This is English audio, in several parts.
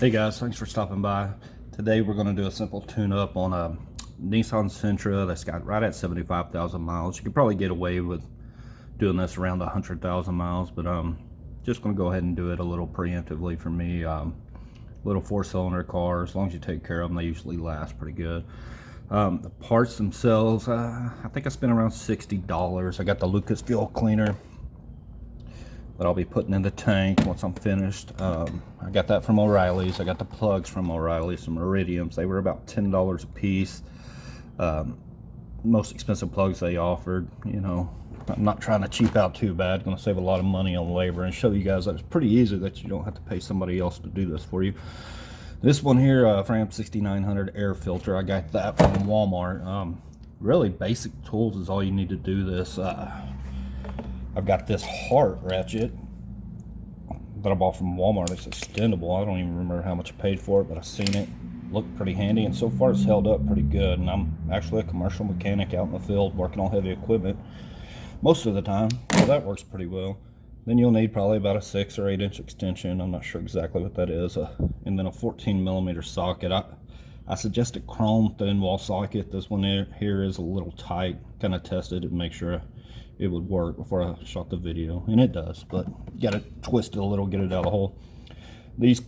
Hey guys, thanks for stopping by. Today we're going to do a simple tune-up on a Nissan Sentra that's got right at 75,000 miles. You could probably get away with doing this around 100,000 miles, but just going to go ahead and do it a little preemptively for me. Little four-cylinder car, as long as you take care of them, they usually last pretty good. The parts themselves, I think I spent around $60. I got the Lucas fuel cleaner that I'll be putting in the tank once I'm finished. I got that from O'Reilly's. I got the plugs from O'Reilly's, some iridiums. They were about $10 a piece. Most expensive plugs they offered. You know, I'm not trying to cheap out too bad. Going to save a lot of money on labor and show you guys that it's pretty easy, that you don't have to pay somebody else to do this for you. This one here, Fram 6900 air filter, I got that from Walmart. Really basic tools is all you need to do this. I've got this heart ratchet that I bought from Walmart. It's extendable. I don't even remember how much I paid for it, but I've seen it. Looked pretty handy, and so far it's held up pretty good. And I'm actually a commercial mechanic out in the field working on heavy equipment most of the time, so that works pretty well. Then you'll need probably about a 6 or 8 inch extension. I'm not sure exactly what that is. And then a 14mm socket. I suggest a chrome thin wall socket. This one here is a little tight. Kind of tested it and make sure it would work before I shot the video, and it does, but you got to twist it a little, get it out of the hole. These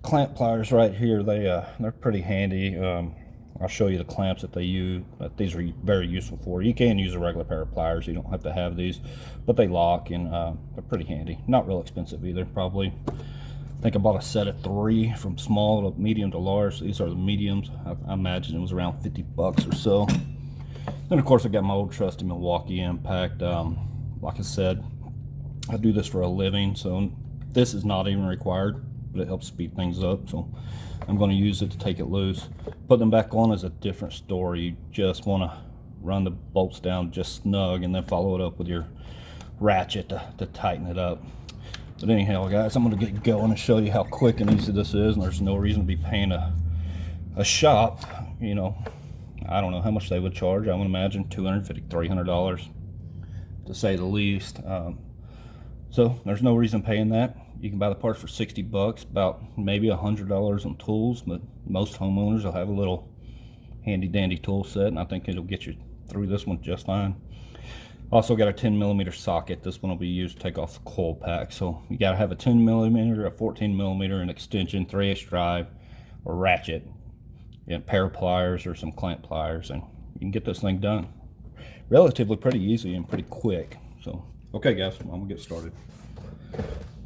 clamp pliers right here, they're pretty handy. I'll show you the clamps that they use, that these are very useful for. You can use a regular pair of pliers, you don't have to have these, but they lock, and they're pretty handy. Not real expensive either. Probably, I think I bought a set of 3 from small to medium to large. These are the mediums. I imagine it was around 50 bucks or so. Then of course I got my old trusty Milwaukee impact. Like I said, I do this for a living, so this is not even required, but it helps speed things up, so I'm going to use it to take it loose. Put them back on is a different story. You just want to run the bolts down just snug and then follow it up with your ratchet to tighten it up. But anyhow guys, I'm going to get going and show you how quick and easy this is, and there's no reason to be paying a shop, you know. I don't know how much they would charge. I would imagine $250, $300 to say the least. So there's no reason paying that. You can buy the parts for 60 bucks, about maybe $100 on tools, but most homeowners will have a little handy dandy tool set, and I think it'll get you through this one just fine. Also got a 10mm socket. This one will be used to take off the coil pack. So you got to have a 10mm, a 14mm, an extension, 3/8 drive, or ratchet, a pair of pliers or some clamp pliers, and you can get this thing done relatively pretty easy and pretty quick. So okay guys, I'm gonna get started.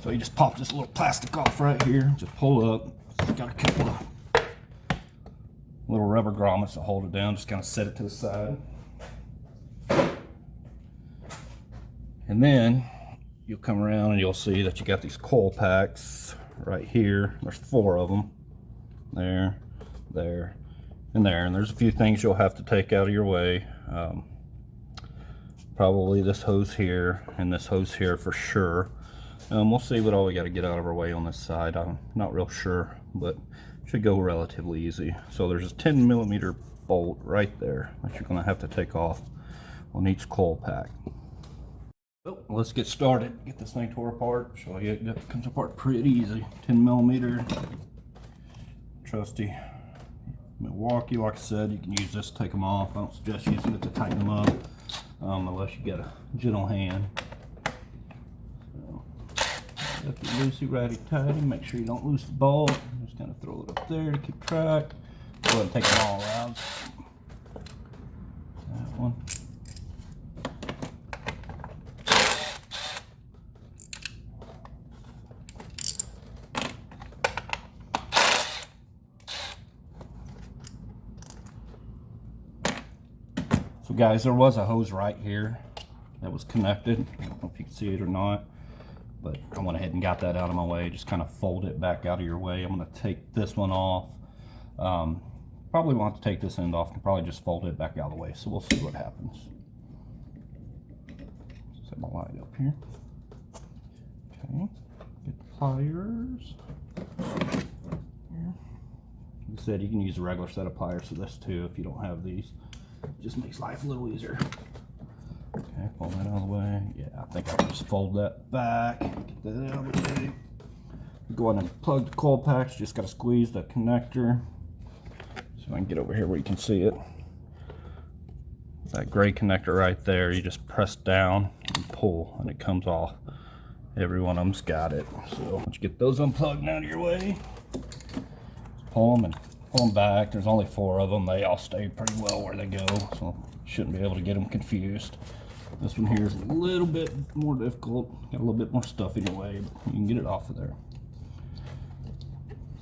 So you just pop this little plastic off right here, just pull up. It's got a couple of little rubber grommets to hold it down. Just kind of set it to the side, and then you'll come around and you'll see that you got these coil packs right here. There's 4 of them. There, and there's a few things you'll have to take out of your way. Probably this hose here and this hose here for sure. We'll see what all we got to get out of our way on this side. I'm not real sure, but should go relatively easy. So there's a 10mm bolt right there that you're going to have to take off on each coil pack. So let's get started. Get this thing tore apart. Show you it comes apart pretty easy. 10mm trusty Milwaukee. Like I said, you can use this to take them off. I don't suggest using it to tighten them up unless you get a gentle hand. So, if you loosey righty tighty, make sure you don't lose the ball. Just kind of throw it up there to keep track. Go ahead and take them all out. That one. So guys, there was a hose right here that was connected. I don't know if you can see it or not, but I went ahead and got that out of my way. Just kind of fold it back out of your way. I'm going to take this one off. Probably won't have to take this end off. Can probably just fold it back out of the way. So we'll see what happens. Set my light up here. Okay, get the pliers. Here. Like I said, you can use a regular set of pliers for this too if you don't have these. It just makes life a little easier. Okay, pull that out of the way. Yeah, I think I'll just fold that back. Get that out of the way. Go ahead and plug the coil packs. Just got to squeeze the connector. So I can get over here where you can see it. That gray connector right there, you just press down and pull and it comes off. Every one of them's got it. So once you get those unplugged and out of your way, pull them and pull them back. There's only 4 of them. They all stay pretty well where they go, so shouldn't be able to get them confused. This one here is a little bit more difficult. Got a little bit more stuff in your way, but you can get it off of there.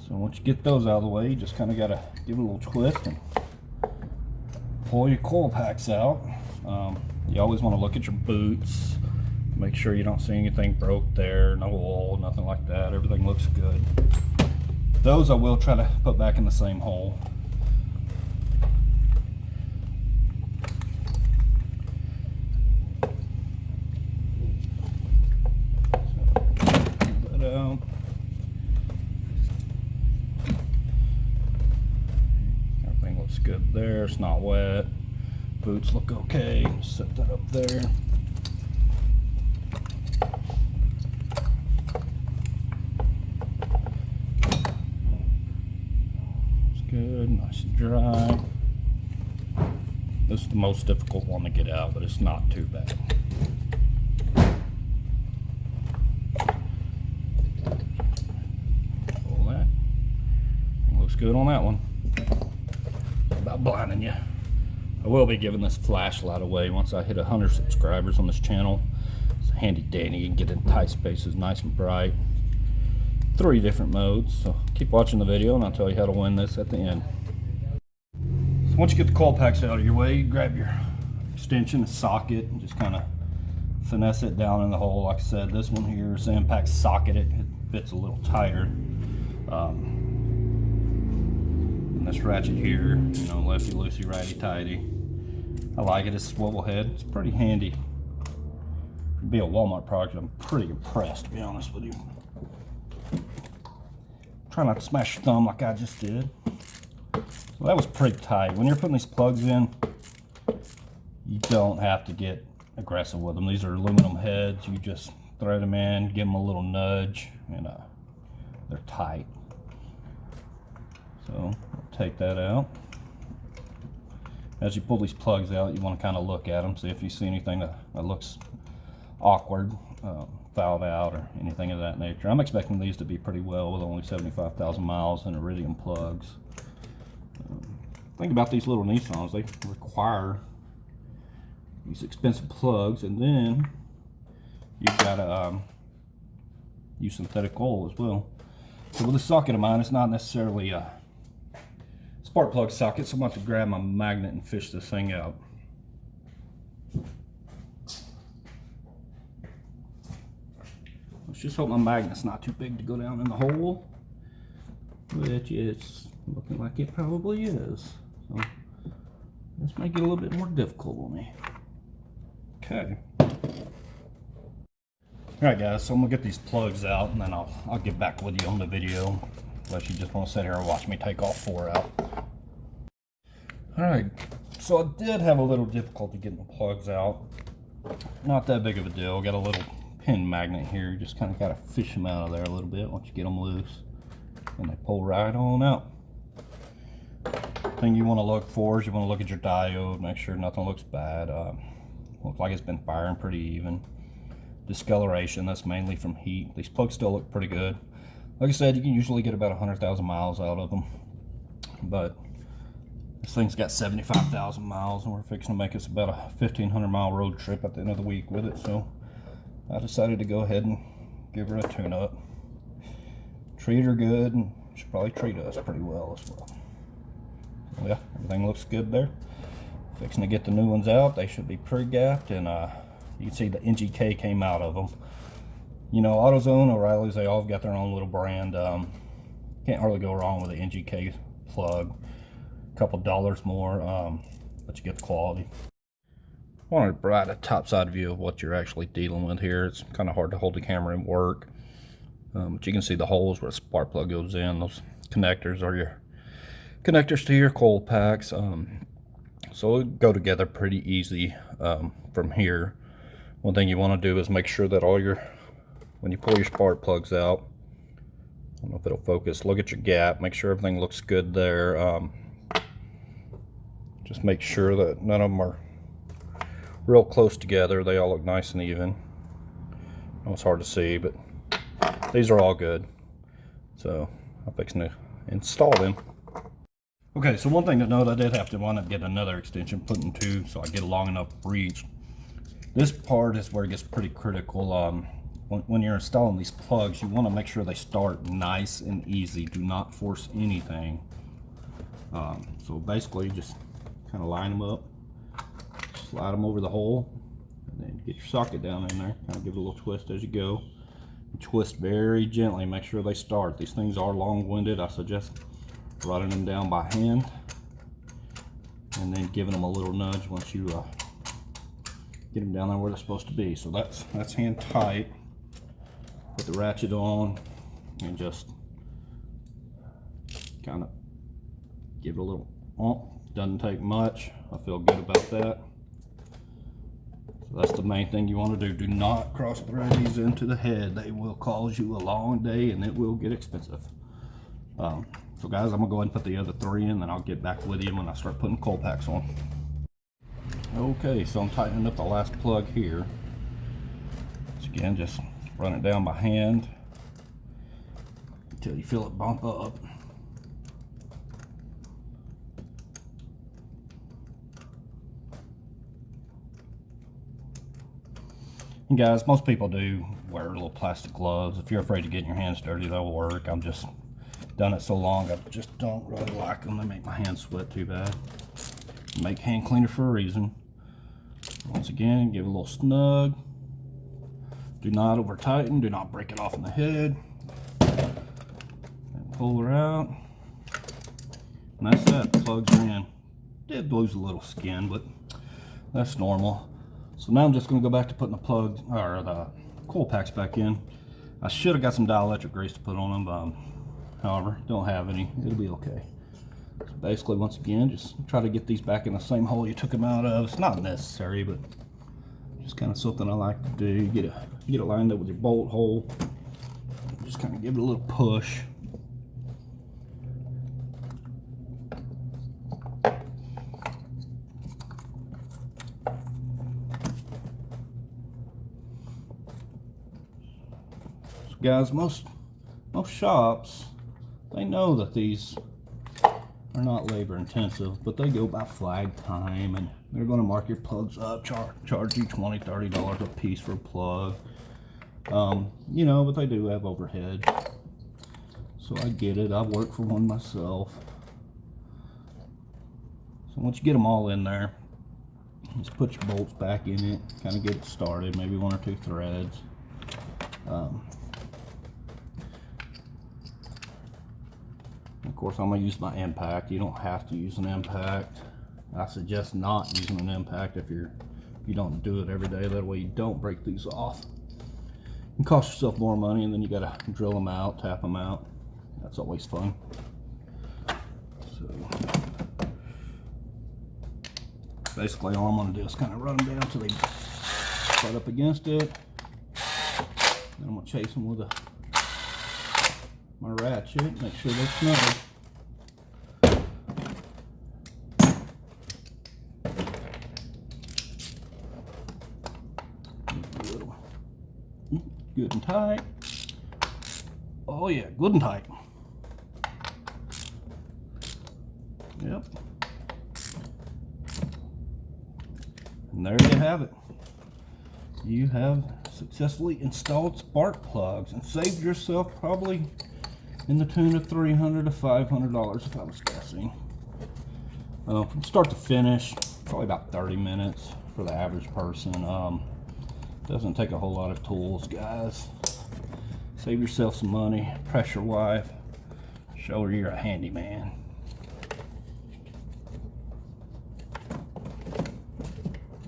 So once you get those out of the way, you just kind of got to give it a little twist and pull your coil packs out. You always want to look at your boots. Make sure you don't see anything broke there, no oil, nothing like that. Everything looks good. Those I will try to put back in the same hole. So, that out. Everything looks good there. It's not wet. Boots look okay. Set that up there. Good, nice and dry. This is the most difficult one to get out, but it's not too bad. Pull that. Looks good on that one. About blinding you. I will be giving this flashlight away once I hit 100 subscribers on this channel. It's handy dandy. You can get in tight spaces nice and bright. 3 different modes, so keep watching the video and I'll tell you how to win this at the end. So once you get the coil packs out of your way, you grab your extension and socket and just kind of finesse it down in the hole. Like I said, this one here is the impact socket. It fits a little tighter. And this ratchet here, you know, lefty loosey, righty tighty. I like it. It's swivel head. It's pretty handy. It'd be a Walmart product. I'm pretty impressed, to be honest with you. Try not to smash your thumb like I just did. So that was pretty tight. When you're putting these plugs in, you don't have to get aggressive with them. These are aluminum heads. You just thread them in, give them a little nudge, and they're tight. So I'll take that out. As you pull these plugs out, you want to kind of look at them, see if you see anything that looks awkward, fouled out, or anything of that nature. I'm expecting these to be pretty well with only 75,000 miles and iridium plugs. Think about these little Nissans. They require these expensive plugs, and then you've got to use synthetic oil as well. So with this socket of mine, it's not necessarily a spark plug socket, so I'm going to have to grab my magnet and fish this thing out. Let's just hope my magnet's not too big to go down in the hole, which is looking like it probably is. So this may get a little bit more difficult on me. Okay. Alright guys, so I'm going to get these plugs out and then I'll get back with you on the video, unless you just want to sit here and watch me take all 4 out. Alright, so I did have a little difficulty getting the plugs out. Not that big of a deal. Got a little pin magnet here. You just kind of got to fish them out of there a little bit once you get them loose. And they pull right on out. Thing you want to look for is you want to look at your diode, make sure nothing looks bad. Looks like it's been firing pretty even. Discoloration, that's mainly from heat. These plugs still look pretty good. Like I said, you can usually get about 100,000 miles out of them, but this thing's got 75,000 miles and we're fixing to make us about a 1,500 mile road trip at the end of the week with it, so I decided to go ahead and give her a tune-up. Treat her good, and she'll probably treat us pretty well as well. So yeah, everything looks good there. Fixing to get the new ones out. They should be pre-gapped, and you can see the NGK came out of them. You know, AutoZone, O'Reilly's, they all got their own little brand. Can't hardly go wrong with the NGK plug. A couple dollars more, but you get the quality. I wanted to provide a top-side view of what you're actually dealing with here. It's kind of hard to hold the camera and work. But you can see the holes where the spark plug goes in. Those connectors are your connectors to your coil packs. So it'll go together pretty easy from here. One thing you want to do is make sure that when you pull your spark plugs out, don't know if it'll focus. Look at your gap, make sure everything looks good there. Just make sure that none of them are real close together. They all look nice and even. I know it's hard to see, but these are all good. So I'm fixing to install them. Okay, so one thing to note, I did have to want to get another extension put in too, so I get a long enough reach. This part is where it gets pretty critical. When you're installing these plugs, you want to make sure they start nice and easy. Do not force anything. So basically, just kind of line them up, slide them over the hole, and then get your socket down in there. Kind of give it a little twist as you go. And twist very gently. Make sure they start. These things are long-winded. I suggest running them down by hand, and then giving them a little nudge once you get them down there where they're supposed to be. So that's hand tight. Put the ratchet on and just kind of give it a little doesn't take much. I feel good about that. So that's the main thing you want to do. Do not cross thread these into the head. They will cause you a long day and it will get expensive. So guys, I'm gonna go ahead and put the other 3 in, then I'll get back with you when I start putting coil packs on. Okay, so I'm tightening up the last plug here. So again, just run it down by hand until you feel it bump up. And guys, most people do wear little plastic gloves. If you're afraid of getting your hands dirty, they'll work. I'm just done it so long, I just don't really like them. They make my hands sweat too bad. Make hand cleaner for a reason. Once again, give it a little snug. Do not over tighten. Do not break it off in the head. And pull her out. And that's that. The plugs are in. Did lose a little skin, but that's normal. So now I'm just going to go back to putting the plugs or the coil packs back in. I should have got some dielectric grease to put on them, but however, don't have any. It'll be okay. So basically, once again, just try to get these back in the same hole you took them out of. It's not necessary, but just kind of something I like to do. Get it lined up with your bolt hole. Just kind of give it a little push. So guys, most shops, they know that these are not labor intensive, but they go by flag time, and they're going to mark your plugs up, charge you $20, $30 a piece for a plug. You know, but they do have overhead. So I get it. I work for one myself. So once you get them all in there, just put your bolts back in it, kind of get it started, maybe 1 or 2 threads. Of course, I'm going to use my impact. You don't have to use an impact. I suggest not using an impact if you don't do it every day. That way you don't break these off. It costs yourself more money, and then you got to drill them out, tap them out. That's always fun. So basically all I'm going to do is kind of run them down until they butt up against it. Then I'm going to chase them with my ratchet, make sure they're snug. Good and tight. Oh yeah, good and tight. Yep. And there you have it. You have successfully installed spark plugs and saved yourself probably in the tune of $300 to $500 if I was guessing. From start to finish, probably about 30 minutes for the average person. Doesn't take a whole lot of tools, guys. Save yourself some money. Press your wife. Show her you're a handyman.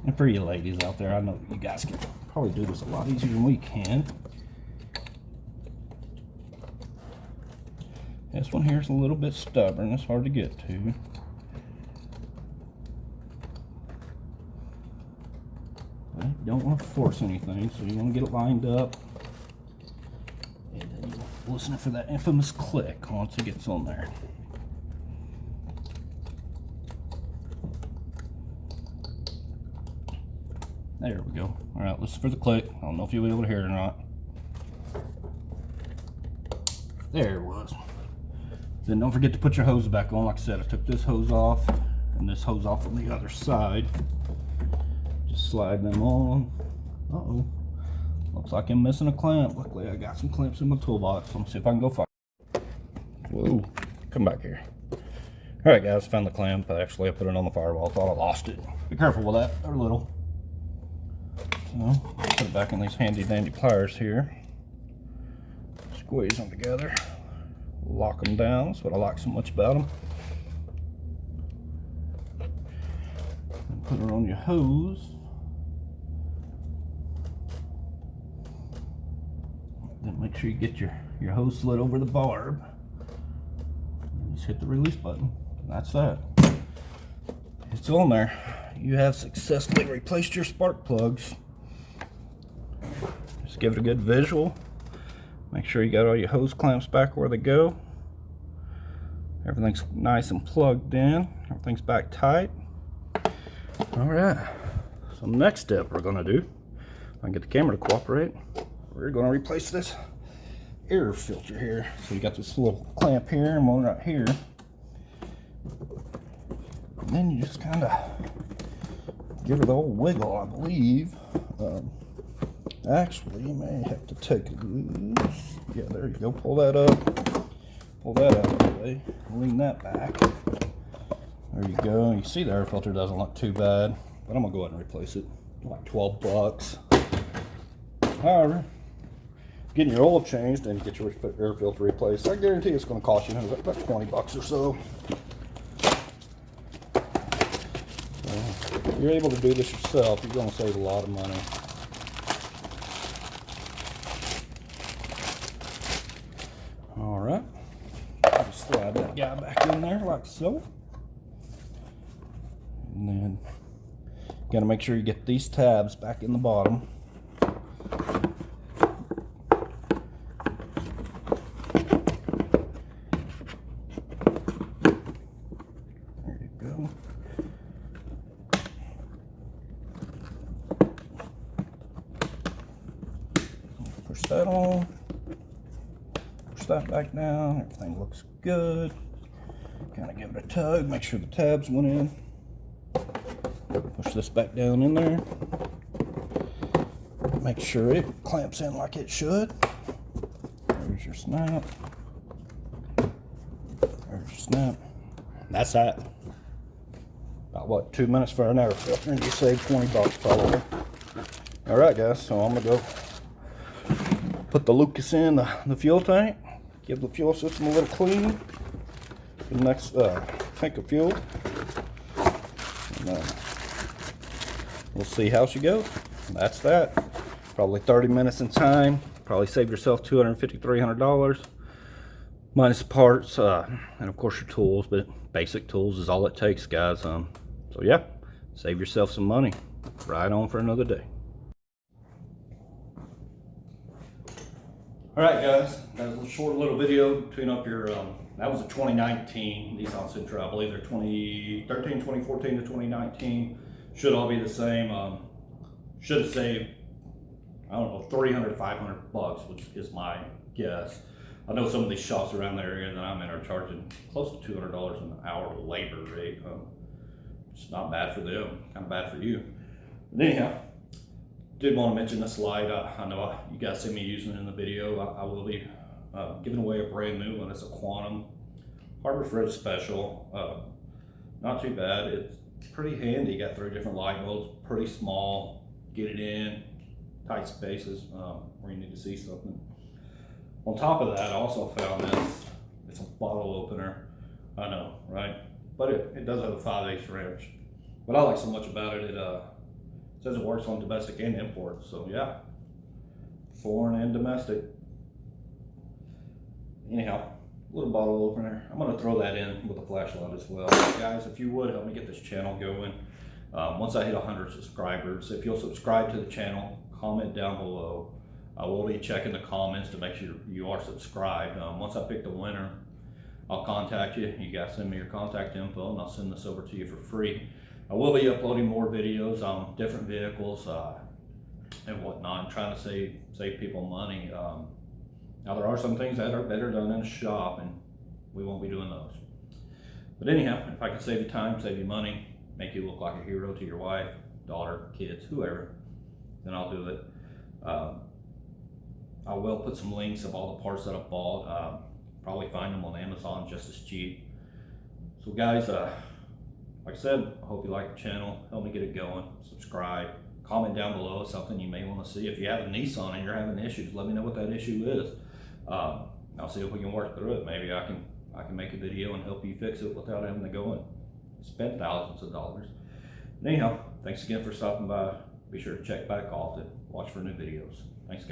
And for you ladies out there, I know you guys can probably do this a lot easier than we can. This one here is a little bit stubborn. It's hard to get to. But you don't want to force anything, so you want to get it lined up. And then you listening for that infamous click once it gets on there. There we go. All right, listen for the click. I don't know if you'll be able to hear it or not. There it was. Then don't forget to put your hose back on. Like I said, I took this hose off and this hose off on the other side. Just slide them on. Uh-oh. Looks like I'm missing a clamp. Luckily, I got some clamps in my toolbox. Let me see if I can go find it. Whoa. Come back here. All right, guys. Found the clamp. Actually, I put it on the firewall. Thought I lost it. Be careful with that. They're little. So, put it back in these handy dandy pliers here. Squeeze them together. Lock them down. That's what I like so much about them. And put it on your hose. Then make sure you get your hose slid over the barb. And just hit the release button. And that's that. It's on there. You have successfully replaced your spark plugs. Just give it a good visual. Make sure you got all your hose clamps back where they go. Everything's nice and plugged in. Everything's back tight. All right. So next step we're gonna do, if I can get the camera to cooperate, we're gonna replace this air filter here. So you got this little clamp here and one right here. And then you just kind of give it a little wiggle, I believe. Actually, you may have to take it loose. Yeah, there you go. Pull that up. Pull that out of the way. Lean that back. There you go. You see the air filter doesn't look too bad, but I'm gonna go ahead and replace it. Like 12 bucks. However, getting your oil changed and get your air filter replaced, I guarantee it's gonna cost you about 20 bucks or so. So if you're able to do this yourself, you're gonna save a lot of money. All right, just slide that guy back in there like so. And then you gotta make sure you get these tabs back in the bottom. There you go. Push that on. That back down. Everything looks good. Kind of give it a tug, make sure the tabs went in. Push this back down in there. Make sure it clamps in like it should. There's your snap. There's your snap. That's that. About what, 2 minutes for an air filter, and you save 20 bucks probably. All right, guys, so I'm gonna go put the Lucas in the fuel tank. Give the fuel system a little clean. The next tank of fuel. And, we'll see how she goes. That's that. Probably 30 minutes in time. Probably save yourself $250, $300. Minus the parts, and of course your tools, but basic tools is all it takes, guys. So yeah, save yourself some money. Ride on for another day. Alright guys, that was a short little video to tune up your, that was a 2019 Nissan Sentra. I believe they're 2013, 2014 to 2019. Should all be the same. Should have saved, I don't know, 300 to 500 bucks, which is my guess. I know some of these shops around the area that I'm in are charging close to $200 an hour labor rate. It's not bad for them, kind of bad for you. But anyhow, did want to mention this light. I know you guys see me using it in the video. I will be giving away a brand new one. It's a Quantum Harbor Freight Special. Not too bad. It's pretty handy. Got 3 different light bulbs. Pretty small. Get it in tight spaces where you need to see something. On top of that, I also found this. It's a bottle opener. I know, right? But it does have a 5/8 wrench. What I like so much about it, it says it works on domestic and import. So yeah, foreign and domestic. Anyhow, little bottle opener. I'm gonna throw that in with a flashlight as well. Guys, if you would help me get this channel going. Once I hit 100 subscribers, if you'll subscribe to the channel, comment down below. I will be checking the comments to make sure you are subscribed. Once I pick the winner, I'll contact you. You guys send me your contact info and I'll send this over to you for free. I will be uploading more videos on different vehicles and whatnot. I'm trying to save people money. Now there are some things that are better done in a shop, and we won't be doing those. But anyhow, if I can save you time, save you money, make you look like a hero to your wife, daughter, kids, whoever, then I'll do it. I will put some links of all the parts that I bought. Probably find them on Amazon just as cheap. So guys, like I said, I hope you like the channel. Help me get it going. Subscribe. Comment down below something you may want to see. If you have a Nissan and you're having issues, let me know what that issue is. I'll see if we can work through it. Maybe I can make a video and help you fix it without having to go and spend thousands of dollars. Anyhow, thanks again for stopping by. Be sure to check back often. Watch for new videos. Thanks, guys.